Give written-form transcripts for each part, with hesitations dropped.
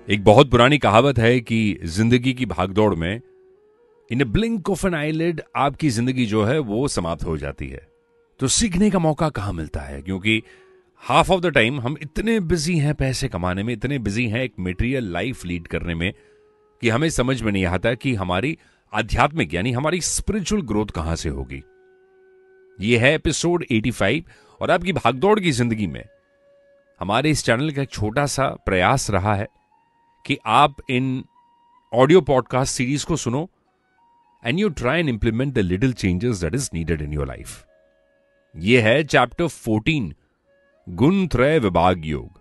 एक बहुत पुरानी कहावत है कि जिंदगी की भागदौड़ में इन ए ब्लिंक ऑफ एन आईलिड आपकी जिंदगी जो है वो समाप्त हो जाती है। तो सीखने का मौका कहां मिलता है, क्योंकि हाफ ऑफ द टाइम हम इतने बिजी हैं पैसे कमाने में, इतने बिजी हैं एक मटेरियल लाइफ लीड करने में कि हमें समझ में नहीं आता कि हमारी आध्यात्मिक यानी हमारी स्पिरिचुअल ग्रोथ कहां से होगी। यह है एपिसोड 85 और आपकी भागदौड़ की जिंदगी में हमारे इस चैनल का एक छोटा सा प्रयास रहा है कि आप इन ऑडियो पॉडकास्ट सीरीज को सुनो and you try and implement the little changes that is needed in your life. यह है चैप्टर 14 गुण त्रय विभाग योग।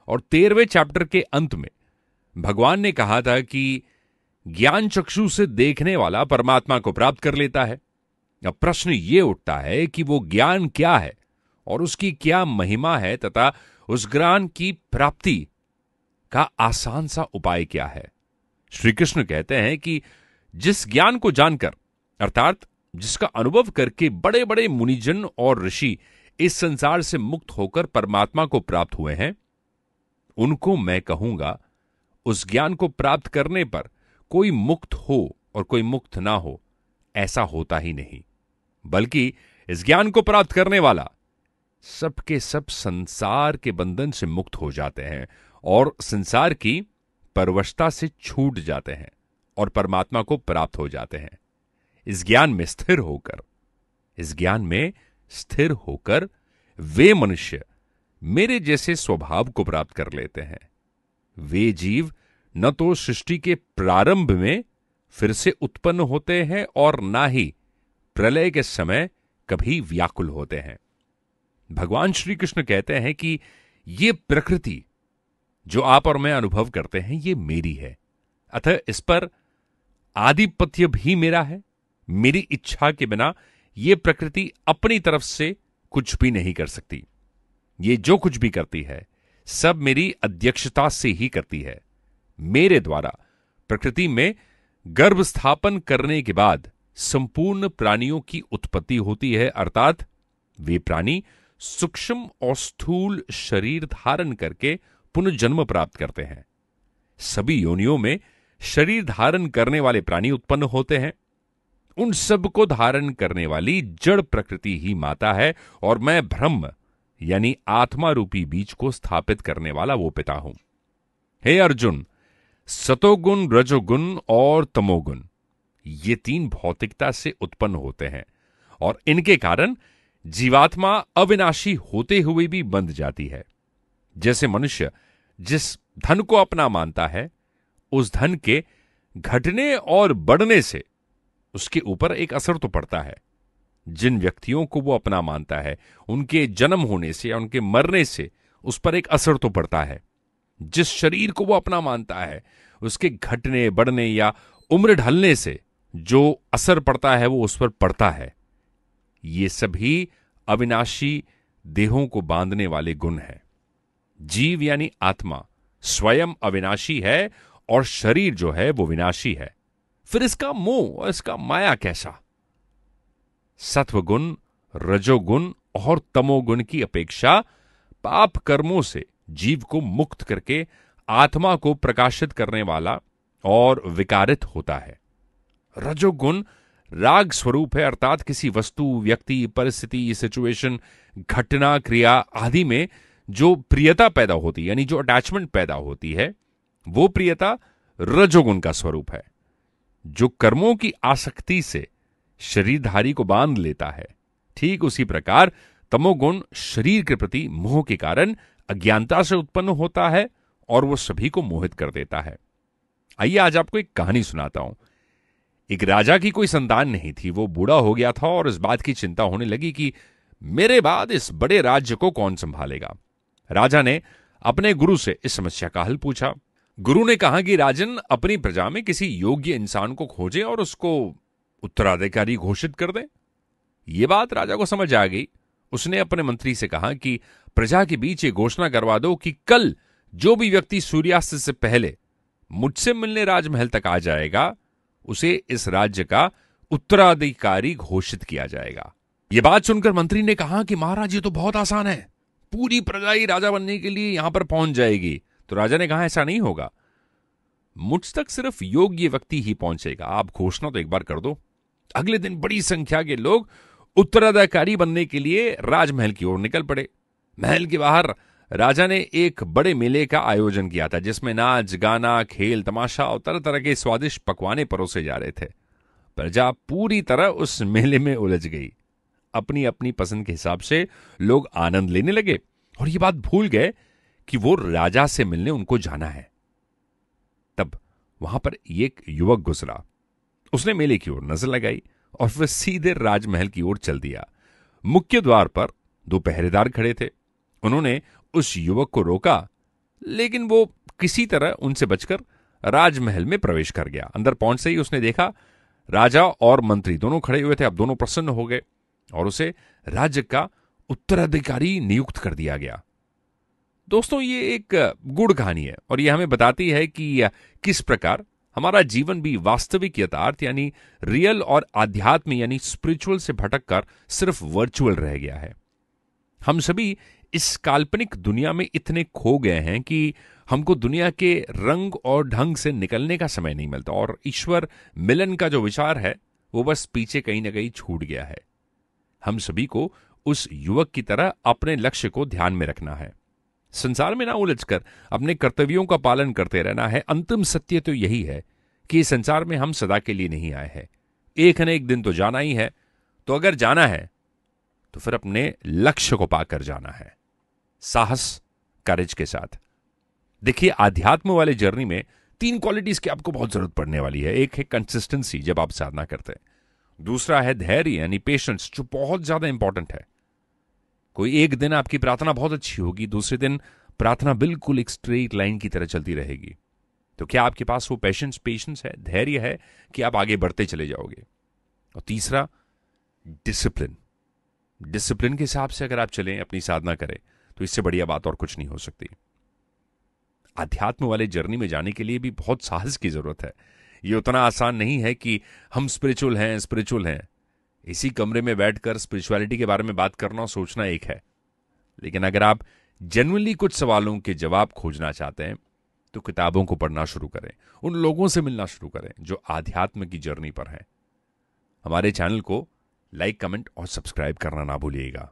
और 13वें चैप्टर के अंत में भगवान ने कहा था कि ज्ञान चक्षु से देखने वाला परमात्मा को प्राप्त कर लेता है। अब प्रश्न यह उठता है कि वो ज्ञान क्या है और उसकी क्या महिमा है तथा उस ज्ञान की प्राप्ति का आसान सा उपाय क्या है। श्री कृष्ण कहते हैं कि जिस ज्ञान को जानकर अर्थात जिसका अनुभव करके बड़े बड़े मुनिजन और ऋषि इस संसार से मुक्त होकर परमात्मा को प्राप्त हुए हैं, उनको मैं कहूंगा उस ज्ञान को प्राप्त करने पर कोई मुक्त हो और कोई मुक्त ना हो, ऐसा होता ही नहीं, बल्कि इस ज्ञान को प्राप्त करने वाला सबके सब संसार के बंधन से मुक्त हो जाते हैं और संसार की परवशता से छूट जाते हैं और परमात्मा को प्राप्त हो जाते हैं। इस ज्ञान में स्थिर होकर वे मनुष्य मेरे जैसे स्वभाव को प्राप्त कर लेते हैं। वे जीव न तो सृष्टि के प्रारंभ में फिर से उत्पन्न होते हैं और ना ही प्रलय के समय कभी व्याकुल होते हैं। भगवान श्री कृष्ण कहते हैं कि ये प्रकृति जो आप और मैं अनुभव करते हैं ये मेरी है, अतः इस पर आधिपत्य भी मेरा है। मेरी इच्छा के बिना ये प्रकृति अपनी तरफ से कुछ भी नहीं कर सकती। ये जो कुछ भी करती है सब मेरी अध्यक्षता से ही करती है। मेरे द्वारा प्रकृति में गर्भ स्थापन करने के बाद संपूर्ण प्राणियों की उत्पत्ति होती है, अर्थात वे प्राणी सूक्ष्म और स्थूल शरीर धारण करके पुनर्जन्म प्राप्त करते हैं। सभी योनियों में शरीर धारण करने वाले प्राणी उत्पन्न होते हैं। उन सब को धारण करने वाली जड़ प्रकृति ही माता है और मैं ब्रह्म यानी आत्मा रूपी बीज को स्थापित करने वाला वो पिता हूं। हे अर्जुन, सतोगुण, रजोगुण और तमोगुण ये तीन भौतिकता से उत्पन्न होते हैं और इनके कारण जीवात्मा अविनाशी होते हुए भी बंध जाती है। जैसे मनुष्य जिस धन को अपना मानता है उस धन के घटने और बढ़ने से उसके ऊपर एक असर तो पड़ता है। जिन व्यक्तियों को वो अपना मानता है उनके जन्म होने से या उनके मरने से उस पर एक असर तो पड़ता है। जिस शरीर को वो अपना मानता है उसके घटने बढ़ने या उम्र ढलने से जो असर पड़ता है वो उस पर पड़ता है। ये सभी अविनाशी देहों को बांधने वाले गुण हैं। जीव यानी आत्मा स्वयं अविनाशी है और शरीर जो है वो विनाशी है। फिर इसका मोह और इसका माया कैसा? सत्वगुण, रजोगुण और तमोगुण की अपेक्षा पाप कर्मों से जीव को मुक्त करके आत्मा को प्रकाशित करने वाला और विकारित होता है। रजोगुण राग स्वरूप है, अर्थात किसी वस्तु, व्यक्ति, परिस्थिति, सिचुएशन, घटना, क्रिया आदि में जो प्रियता पैदा होती है यानी जो अटैचमेंट पैदा होती है वो प्रियता रजोगुण का स्वरूप है। जो कर्मों की आसक्ति से शरीरधारी को बांध लेता है, ठीक उसी प्रकार तमोगुण शरीर के प्रति मोह के कारण अज्ञानता से उत्पन्न होता है और वो सभी को मोहित कर देता है। आइए आज आपको एक कहानी सुनाता हूं। एक राजा की कोई संतान नहीं थी। वो बूढ़ा हो गया था और इस बात की चिंता होने लगी कि मेरे बाद इस बड़े राज्य को कौन संभालेगा। राजा ने अपने गुरु से इस समस्या का हल पूछा। गुरु ने कहा कि राजन, अपनी प्रजा में किसी योग्य इंसान को खोजे और उसको उत्तराधिकारी घोषित कर दे। ये बात राजा को समझ आ गई। उसने अपने मंत्री से कहा कि प्रजा के बीच ये घोषणा करवा दो कि कल जो भी व्यक्ति सूर्यास्त से पहले मुझसे मिलने राजमहल तक आ जाएगा उसे इस राज्य का उत्तराधिकारी घोषित किया जाएगा। यह बात सुनकर मंत्री ने कहा कि महाराज ये तो बहुत आसान है, पूरी प्रजा ही राजा बनने के लिए यहां पर पहुंच जाएगी। तो राजा ने कहा ऐसा नहीं होगा, मुझ तक सिर्फ योग्य व्यक्ति ही पहुंचेगा, आप घोषणा तो एक बार कर दो। अगले दिन बड़ी संख्या के लोग उत्तराधिकारी बनने के लिए राजमहल की ओर निकल पड़े। महल के बाहर राजा ने एक बड़े मेले का आयोजन किया था, जिसमें नाच गाना, खेल तमाशा और तरह तरह के स्वादिष्ट पकवाने परोसे जा रहे थे। प्रजा पूरी तरह उस मेले में उलझ गई। अपनी अपनी पसंद के हिसाब से लोग आनंद लेने लगे और ये बात भूल गए कि वो राजा से मिलने उनको जाना है। तब वहां पर एक युवक गुजरा। उसने मेले की ओर नजर लगाई और फिर सीधे राजमहल की ओर चल दिया। मुख्य द्वार पर 2 पहरेदार खड़े थे। उन्होंने उस युवक को रोका, लेकिन वो किसी तरह उनसे बचकर राजमहल में प्रवेश कर गया। अंदर पहुंचते ही उसने देखा राजा और मंत्री दोनों खड़े हुए थे। अब दोनों प्रसन्न हो गए और उसे राज्य का उत्तराधिकारी नियुक्त कर दिया गया। दोस्तों, ये एक गुड़ कहानी है और ये हमें बताती है कि किस प्रकार हमारा जीवन भी वास्तविक यथार्थ यानी रियल और आध्यात्म यानी स्पिरिचुअल से भटककर सिर्फ वर्चुअल रह गया है। हम सभी इस काल्पनिक दुनिया में इतने खो गए हैं कि हमको दुनिया के रंग और ढंग से निकलने का समय नहीं मिलता और ईश्वर मिलन का जो विचार है वो बस पीछे कहीं ना कहीं छूट गया है। हम सभी को उस युवक की तरह अपने लक्ष्य को ध्यान में रखना है, संसार में ना उलझकर अपने कर्तव्यों का पालन करते रहना है। अंतिम सत्य तो यही है कि इस संसार में हम सदा के लिए नहीं आए हैं, एक न एक दिन तो जाना ही है। तो अगर जाना है तो फिर अपने लक्ष्य को पाकर जाना है, साहस करेज के साथ। देखिए, आध्यात्म वाले जर्नी में 3 क्वालिटीज की आपको बहुत जरूरत पड़ने वाली है। एक है कंसिस्टेंसी, जब आप साधना करते हैं। दूसरा है धैर्य यानी पेशेंस, जो बहुत ज्यादा इंपॉर्टेंट है। कोई एक दिन आपकी प्रार्थना बहुत अच्छी होगी, दूसरे दिन प्रार्थना बिल्कुल एक स्ट्रेट लाइन की तरह चलती रहेगी। तो क्या आपके पास वो पेशेंस है, धैर्य है कि आप आगे बढ़ते चले जाओगे? और तीसरा डिसिप्लिन के हिसाब से अगर आप चलें, अपनी साधना करें, तो इससे बढ़िया बात और कुछ नहीं हो सकती। अध्यात्म वाले जर्नी में जाने के लिए भी बहुत साहस की जरूरत है। ये उतना आसान नहीं है कि हम स्पिरिचुअल हैं। इसी कमरे में बैठकर स्पिरिचुअलिटी के बारे में बात करना और सोचना एक है, लेकिन अगर आप जेन्युइनली कुछ सवालों के जवाब खोजना चाहते हैं तो किताबों को पढ़ना शुरू करें, उन लोगों से मिलना शुरू करें जो आध्यात्म की जर्नी पर हैं। हमारे चैनल को लाइक, कमेंट और सब्सक्राइब करना ना भूलिएगा।